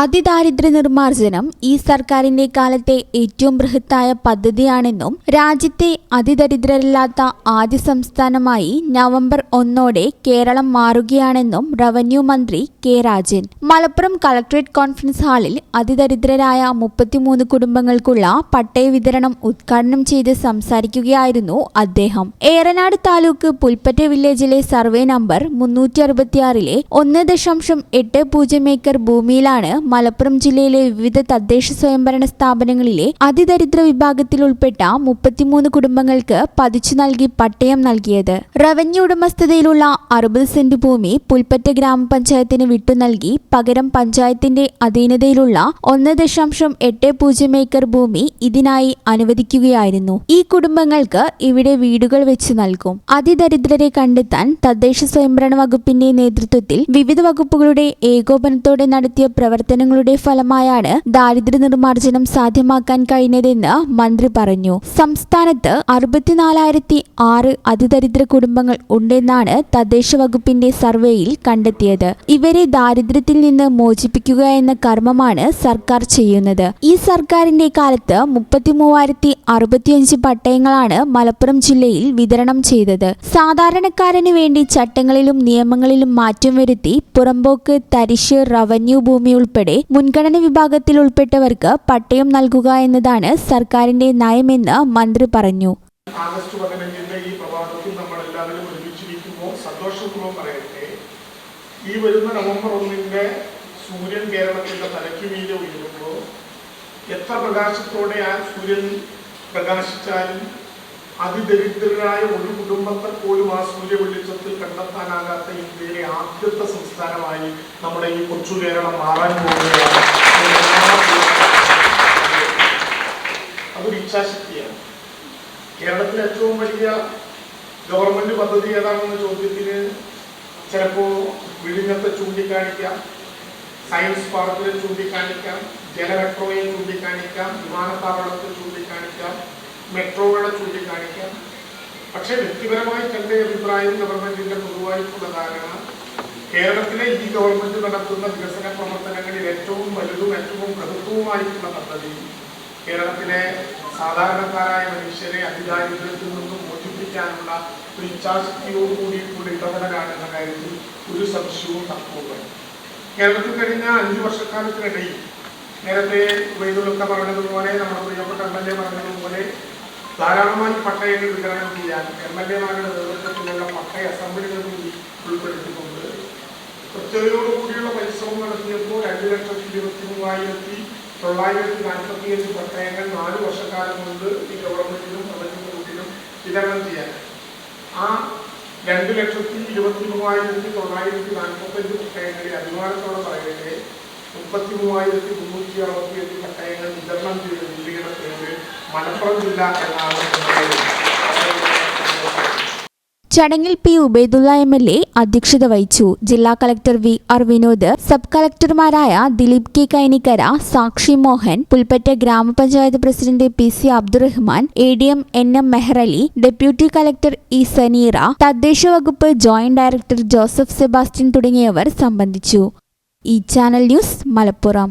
അതിദാരിദ്ര്യ നിർമ്മാർജ്ജനം ഈ സർക്കാരിന്റെ കാലത്തെ ഏറ്റവും ബൃഹത്തായ പദ്ധതിയാണെന്നും രാജ്യത്തെ അതിദരിദ്രരില്ലാത്ത ആദ്യ സംസ്ഥാനമായി നവംബർ 1 കേരളം മാറുകയാണെന്നും റവന്യൂ മന്ത്രി K Rajan Malappuram collectorate conference ഹാളിൽ അതിദരിദ്രരായ 33 കുടുംബങ്ങൾക്കുള്ള പട്ടയ വിതരണം ഉദ്ഘാടനം ചെയ്ത് സംസാരിക്കുകയായിരുന്നു അദ്ദേഹം. ഏറനാട് താലൂക്ക് പുൽപ്പറ്റ വില്ലേജിലെ സർവേ നമ്പർ 366-ലെ 1.80 ഏക്കർ ഭൂമിയിലാണ് മലപ്പുറം ജില്ലയിലെ വിവിധ തദ്ദേശ സ്വയംഭരണ സ്ഥാപനങ്ങളിലെ അതിദരിദ്ര വിഭാഗത്തിൽ ഉൾപ്പെട്ട 33 കുടുംബങ്ങൾക്ക് പതിച്ചു നൽകി പട്ടയം നൽകിയത്. റവന്യൂ ഉടമസ്ഥതയിലുള്ള 60 സെന്റ് ഭൂമി പുൽപ്പറ്റ ഗ്രാമപഞ്ചായത്തിന് വിട്ടു നൽകി പകരം പഞ്ചായത്തിന്റെ അധീനതയിലുള്ള 1.80 ഏക്കർ ഭൂമി ഇതിനായി അനുവദിക്കുകയായിരുന്നു. ഈ കുടുംബങ്ങൾക്ക് ഇവിടെ വീടുകൾ വെച്ച് നൽകും. അതിദരിദ്രരെ കണ്ടെത്താൻ തദ്ദേശ സ്വയംഭരണ വകുപ്പിന്റെ നേതൃത്വത്തിൽ വിവിധ വകുപ്പുകളുടെ ഏകോപനത്തോടെ നടത്തിയ പ്രവർത്തനങ്ങളുടെ ഫലമായാണ് ദാരിദ്ര്യ നിർമ്മാർജ്ജനം സാധ്യമാക്കാൻ കഴിഞ്ഞതെന്ന് മന്ത്രി പറഞ്ഞു. സംസ്ഥാനത്ത് 64,006 അതിദരിദ്ര കുടുംബങ്ങൾ ഉണ്ടെന്നാണ് തദ്ദേശ വകുപ്പിന്റെ സർവേയിൽ കണ്ടെത്തിയത്. ഇവരെ ദാരിദ്ര്യത്തിൽ നിന്ന് മോചിപ്പിക്കുക എന്ന കർമ്മമാണ് സർക്കാർ ചെയ്യുന്നത്. ഈ സർക്കാരിന്റെ കാലത്ത് 33,065 പട്ടയങ്ങളാണ് മലപ്പുറം ജില്ലയിൽ വിതരണം ചെയ്തത്. സാധാരണക്കാരന് വേണ്ടി ചട്ടങ്ങളിലും നിയമങ്ങളിലും മാറ്റം വരുത്തി പുറമ്പോക്ക്, തരിശ്, റവന്യൂ ഭൂമി ഉൾപ്പെടെ മുൻഗണന വിഭാഗത്തിൽ ഉൾപ്പെട്ടവർക്ക് പട്ടയം നൽകുക എന്നതാണ് സർക്കാരിന്റെ നയമെന്ന് മന്ത്രി പറഞ്ഞു. ആഗസ്റ്റ് 15 ഈ പ്രഭാതത്തിൽ നമ്മൾ എല്ലാവരും ഒരുമിച്ചിരിക്കുമ്പോൾ സന്തോഷപൂർവ്വം പറയട്ടെ, ഈ വരുന്ന നവംബർ 1 സൂര്യൻ കേരളത്തിന്റെ തലയ്ക്ക് മീതെ ഉയരുമ്പോൾ എത്ര പ്രകാശത്തോടെ ആ സൂര്യൻ പ്രകാശിച്ചാലും അതിദരിദ്രരായ ഒരു കുടുംബത്തെ പോലും ആ സൂര്യ വെളിച്ചത്തിൽ കണ്ടെത്താനാകാത്ത ഇന്ത്യയിലെ ആദ്യത്തെ സംസ്ഥാനമായി നമ്മുടെ ഈ കൊച്ചു കേരളം മാറാൻ പോവുകയാണ്. അതൊരു ഇച്ഛാശക്തിയാണ്. കേരളത്തിലെ ഏറ്റവും വലിയ ഗവൺമെന്റ് പദ്ധതി ഏതാണെന്ന ചോദ്യത്തിന് ചിലപ്പോൾ വിഴിഞ്ഞത്തെ ചൂണ്ടിക്കാണിക്കാം, സയൻസ് പാർക്കിനെ ചൂണ്ടിക്കാണിക്കാം, ജലമെട്രോയെ ചൂണ്ടിക്കാണിക്കാം, വിമാനത്താവളത്തെ ചൂണ്ടിക്കാണിക്കാം, മെട്രോകളെ ചൂണ്ടിക്കാണിക്കാം. പക്ഷെ വ്യക്തിപരമായി എൻ്റെ അഭിപ്രായം ഗവൺമെന്റിന്റെ പൊതുവായിട്ടുള്ള ധാരണ കേരളത്തിലെ ഈ ഗവൺമെന്റ് നടത്തുന്ന വികസന പ്രവർത്തനങ്ങളിൽ ഏറ്റവും വലുതും ഏറ്റവും ബൃഹത്വവുമായിട്ടുള്ള പദ്ധതി കേരളത്തിലെ സാധാരണക്കാരായ മനുഷ്യരെ അതിദാരിദ്ര്യത്തിൽ നിന്നും മോചിപ്പിക്കാനുള്ള ഒരു ഇച്ഛാശക്തിയോട് കൂടിയിട്ടുള്ള ഇടപെടലാണെന്ന കാര്യത്തിൽ ഒരു സംശയവും തർക്കവും. കേരളത്തിൽ കഴിഞ്ഞ 5 വർഷക്കാലത്തിനിടയിൽ നേരത്തെ വൈദ്യുതൊക്കെ പറഞ്ഞതുപോലെ നമ്മുടെ പ്രിയപ്പെട്ട MLA പറഞ്ഞതുപോലെ ധാരാളമായി പട്ടയങ്ങൾ വിതരണം ചെയ്യാൻ MLA-മാരുടെ നേതൃത്വത്തിലുള്ള പട്ടയ അസംബ്ലികൾ കൂടി ഉൾപ്പെടുത്തിക്കൊണ്ട് കൃത്യതയോടുകൂടിയുള്ള പരിശ്രമം നടത്തിയപ്പോൾ 2,23,947 പട്ടയങ്ങൾ 4 വർഷക്കാലം കൊണ്ട് ഈ ഗവൺമെന്റിനും റവന്യൂ വകുപ്പിനും വിതരണം ചെയ്യാൻ. ആ 2,23,945 പട്ടയങ്ങളിൽ അഭിമാനത്തോടെ പറയട്ടെ 33,365 പട്ടയങ്ങൾ വിതരണം ചെയ്ത ജില്ലയുടെ പേര് മലപ്പുറം ജില്ല എന്നാണ്. ചടങ്ങിൽ പി ഉബൈദുള്ള MLA അധ്യക്ഷത വഹിച്ചു. ജില്ലാ കളക്ടർ VR വിനോദ്, സബ് കളക്ടർമാരായ Dileep K Kainikkara, Sakshi Mohan, Pulpatta grama panchayat president PC Abdurahman, ADM NM Mehrali, deputy collector E Saneera, തദ്ദേശ വകുപ്പ് ജോയിന്റ് ഡയറക്ടർ ജോസഫ് സെബാസ്റ്റ്യൻ തുടങ്ങിയവർ സംബന്ധിച്ചു. ഈ ചാനൽ ന്യൂസ് മലപ്പുറം.